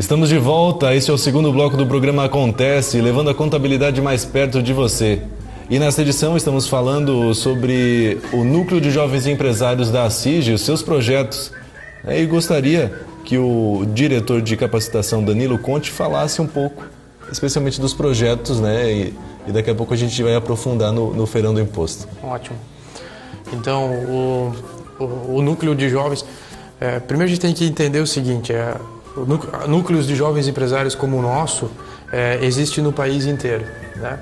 Estamos de volta, este é o segundo bloco do programa Acontece, levando a contabilidade mais perto de você. E nesta edição estamos falando sobre o Núcleo de Jovens Empresários da ACIG e os seus projetos. E gostaria que o diretor de capacitação, Danilo Conte, falasse um pouco, especialmente dos projetos, né? E daqui a pouco a gente vai aprofundar no Feirão do Imposto. Ótimo. Então, o Núcleo de Jovens... primeiro a gente tem que entender o seguinte, núcleos de jovens empresários como o nosso existe no país inteiro, né?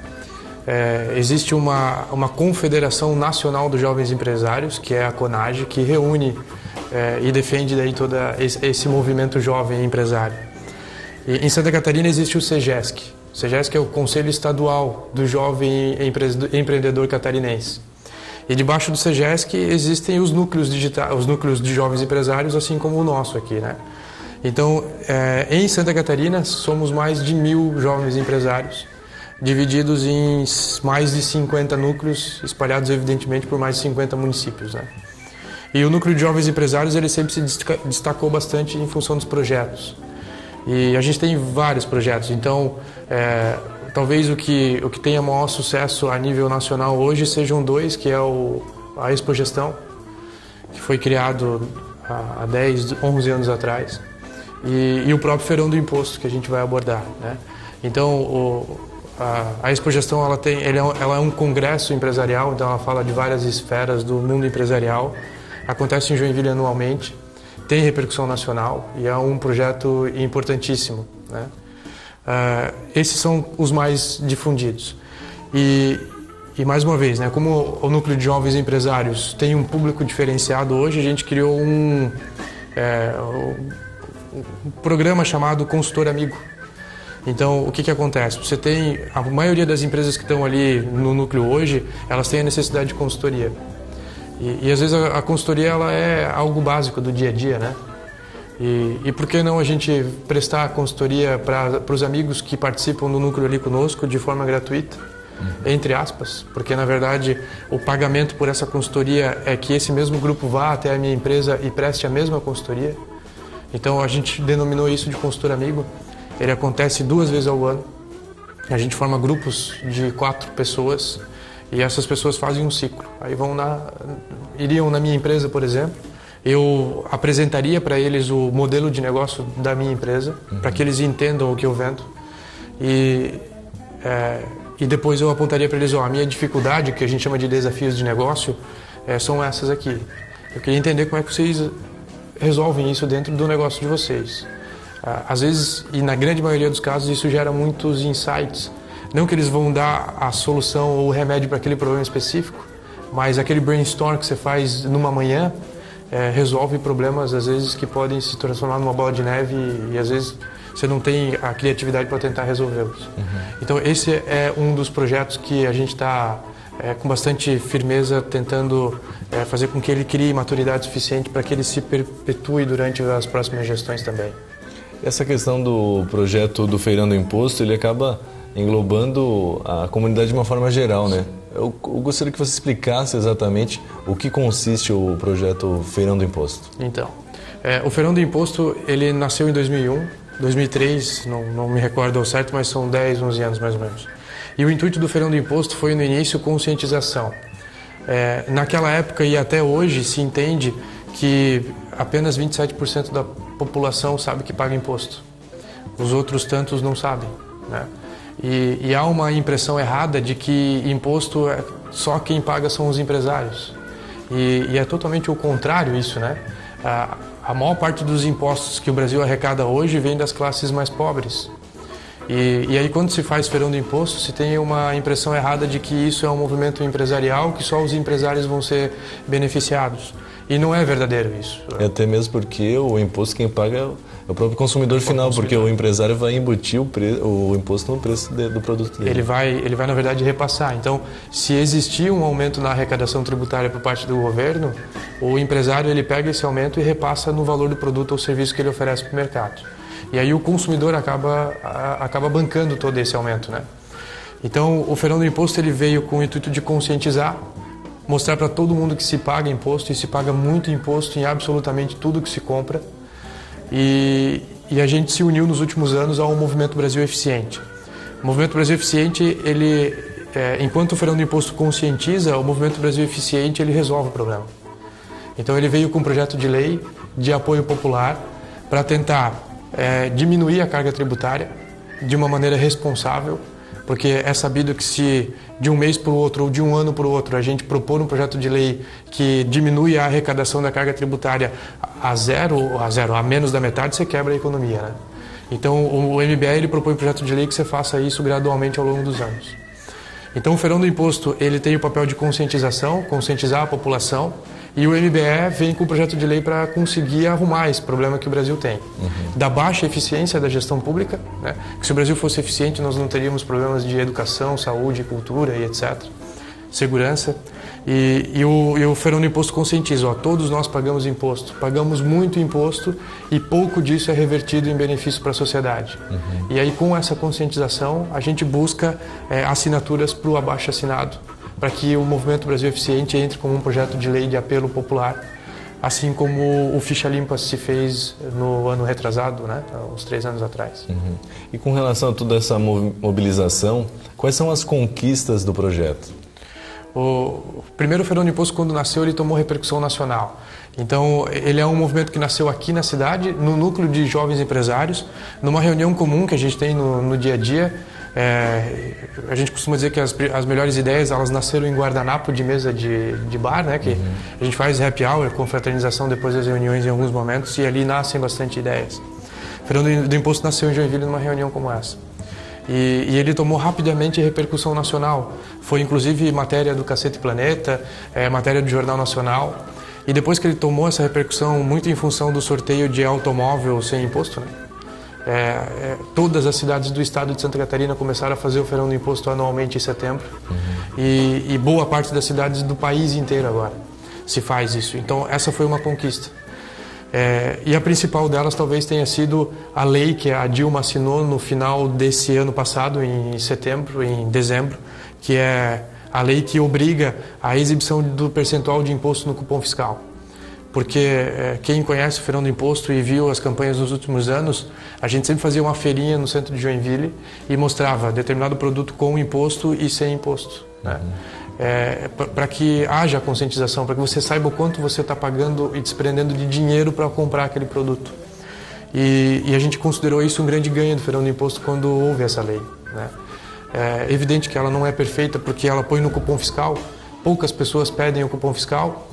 Existe uma Confederação Nacional dos Jovens Empresários, que é a CONAGE, que reúne e defende daí todo esse movimento jovem empresário. E em Santa Catarina existe o SEGESC. O SEGESC é o Conselho Estadual do Jovem Empreendedor Catarinense. E debaixo do SEGESC existem os núcleos de jovens empresários, assim como o nosso aqui, né? Então, em Santa Catarina, somos mais de 1.000 jovens empresários, divididos em mais de 50 núcleos, espalhados, evidentemente, por mais de 50 municípios, né? E o Núcleo de Jovens Empresários, ele sempre se destacou bastante em função dos projetos. E a gente tem vários projetos, então, talvez o que tenha maior sucesso a nível nacional hoje sejam dois, que é a Expogestão, que foi criado há 10, 11 anos atrás, e o próprio Feirão do Imposto, que a gente vai abordar, né? Então, a Expogestão ela é um congresso empresarial, então ela fala de várias esferas do mundo empresarial, acontece em Joinville anualmente, tem repercussão nacional e é um projeto importantíssimo, né? Esses são os mais difundidos. E mais uma vez, né, como o Núcleo de Jovens Empresários tem um público diferenciado hoje, a gente criou um programa chamado Consultor Amigo. Então, o que acontece? A maioria das empresas que estão ali no núcleo hoje, elas têm a necessidade de consultoria. E às vezes a consultoria ela é algo básico do dia a dia, né? E por que não a gente prestar a consultoria para os amigos que participam do núcleo ali conosco de forma gratuita, entre aspas, porque na verdade o pagamento por essa consultoria é que esse mesmo grupo vá até a minha empresa e preste a mesma consultoria. Então a gente denominou isso de consultor amigo. Ele acontece 2 vezes ao ano. A gente forma grupos de 4 pessoas e essas pessoas fazem um ciclo. Aí iriam na minha empresa, por exemplo, eu apresentaria para eles o modelo de negócio da minha empresa, para que eles entendam o que eu vendo. E depois eu apontaria para eles, a minha dificuldade, que a gente chama de desafios de negócio, são essas aqui. Eu queria entender como é que vocês resolvem isso dentro do negócio de vocês. Às vezes, e na grande maioria dos casos, isso gera muitos insights. Não que eles vão dar a solução ou o remédio para aquele problema específico, mas aquele brainstorm que você faz numa manhã resolve problemas, às vezes, que podem se transformar numa bola de neve e às vezes você não tem a criatividade para tentar resolvê-los. Então, esse é um dos projetos que a gente está com bastante firmeza tentando fazer com que ele crie maturidade suficiente para que ele se perpetue durante as próximas gestões também. Essa questão do projeto do Feirão do Imposto, ele acaba englobando a comunidade de uma forma geral, né? Eu gostaria que você explicasse exatamente o que consiste o projeto Feirão do Imposto. Então, o Feirão do Imposto, ele nasceu em 2001, 2003, não me recordo ao certo, mas são 10, 11 anos mais ou menos. E o intuito do Feirão do Imposto foi, no início, conscientização. Naquela época e até hoje se entende que apenas 27% da população sabe que paga imposto. Os outros tantos não sabem, né? E há uma impressão errada de que imposto só quem paga são os empresários. E é totalmente o contrário isso, né? A maior parte dos impostos que o Brasil arrecada hoje vem das classes mais pobres. E aí quando se faz Feirão do Imposto, se tem uma impressão errada de que isso é um movimento empresarial, que só os empresários vão ser beneficiados. E não é verdadeiro isso. Até mesmo porque o imposto quem paga é o próprio consumidor final, porque o empresário vai embutir o imposto no preço do produto dele. Ele vai, na verdade, repassar. Então, se existir um aumento na arrecadação tributária por parte do governo, o empresário ele pega esse aumento e repassa no valor do produto ou serviço que ele oferece para o mercado. E aí o consumidor acaba bancando todo esse aumento, né? Então, o Feirão do Imposto ele veio com o intuito de conscientizar, mostrar para todo mundo que se paga imposto, e se paga muito imposto em absolutamente tudo que se compra. E a gente se uniu nos últimos anos ao Movimento Brasil Eficiente. O Movimento Brasil Eficiente, enquanto o Fernando Imposto conscientiza, o Movimento Brasil Eficiente ele resolve o problema. Então ele veio com um projeto de lei de apoio popular para tentar diminuir a carga tributária de uma maneira responsável, porque é sabido que se de um mês para o outro ou de um ano para o outro a gente propor um projeto de lei que diminui a arrecadação da carga tributária a menos da metade, você quebra a economia, né? Então o MBE ele propõe um projeto de lei que você faça isso gradualmente ao longo dos anos. Então o Fernando Imposto ele tem o papel de conscientização, conscientizar a população, e o MBE vem com o projeto de lei para conseguir arrumar esse problema que o Brasil tem. Da baixa eficiência da gestão pública, né? Que se o Brasil fosse eficiente nós não teríamos problemas de educação, saúde, cultura e etc. Segurança. E o Fernando Imposto conscientiza, todos nós pagamos imposto, pagamos muito imposto e pouco disso é revertido em benefício para a sociedade. E aí com essa conscientização a gente busca assinaturas para o abaixo-assinado, para que o Movimento Brasil Eficiente entre como um projeto de lei de apelo popular, assim como o Ficha Limpa se fez no ano retrasado, né? Uns 3 anos atrás. E com relação a toda essa mobilização, quais são as conquistas do projeto? O primeiro Fernando Imposto, quando nasceu, ele tomou repercussão nacional. Então, ele é um movimento que nasceu aqui na cidade, no núcleo de jovens empresários, numa reunião comum que a gente tem no dia a dia. A gente costuma dizer que as melhores ideias elas nasceram em guardanapo de mesa de bar, né? Que a gente faz happy hour, confraternização depois das reuniões em alguns momentos, e ali nascem bastante ideias. Fernando Imposto nasceu em Joinville numa reunião como essa. E ele tomou rapidamente repercussão nacional. Foi inclusive matéria do Cacete Planeta, matéria do Jornal Nacional. E depois que ele tomou essa repercussão, muito em função do sorteio de automóvel sem imposto, né? Todas as cidades do estado de Santa Catarina começaram a fazer o Fernando Imposto anualmente em setembro. E boa parte das cidades do país inteiro agora se faz isso. Então essa foi uma conquista. E a principal delas talvez tenha sido a lei que a Dilma assinou no final desse ano passado, em dezembro, que é a lei que obriga a exibição do percentual de imposto no cupom fiscal. Porque quem conhece o Fernando Imposto e viu as campanhas nos últimos anos, a gente sempre fazia uma feirinha no centro de Joinville e mostrava determinado produto com imposto e sem imposto, né? Para que haja conscientização, para que você saiba o quanto você está pagando e desprendendo de dinheiro para comprar aquele produto. E a gente considerou isso um grande ganho do Fernando Imposto quando houve essa lei, né? É evidente que ela não é perfeita porque ela põe no cupom fiscal. Poucas pessoas pedem o cupom fiscal,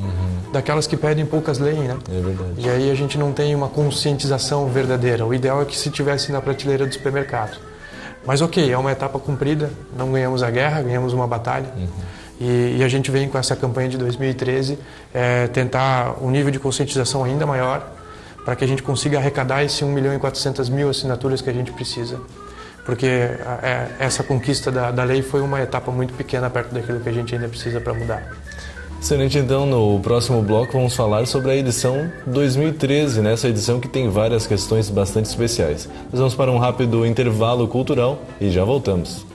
daquelas que pedem poucas leem, né? É verdade. E aí a gente não tem uma conscientização verdadeira. O ideal é que se tivesse na prateleira do supermercado. Mas ok, é uma etapa cumprida, não ganhamos a guerra, ganhamos uma batalha. E a gente vem com essa campanha de 2013 tentar um nível de conscientização ainda maior para que a gente consiga arrecadar esse 1.400.000 assinaturas que a gente precisa. Porque essa conquista da lei foi uma etapa muito pequena perto daquilo que a gente ainda precisa para mudar. Excelente, então no próximo bloco vamos falar sobre a edição 2013, né? Essa edição que tem várias questões bastante especiais. Nós vamos para um rápido intervalo cultural e já voltamos.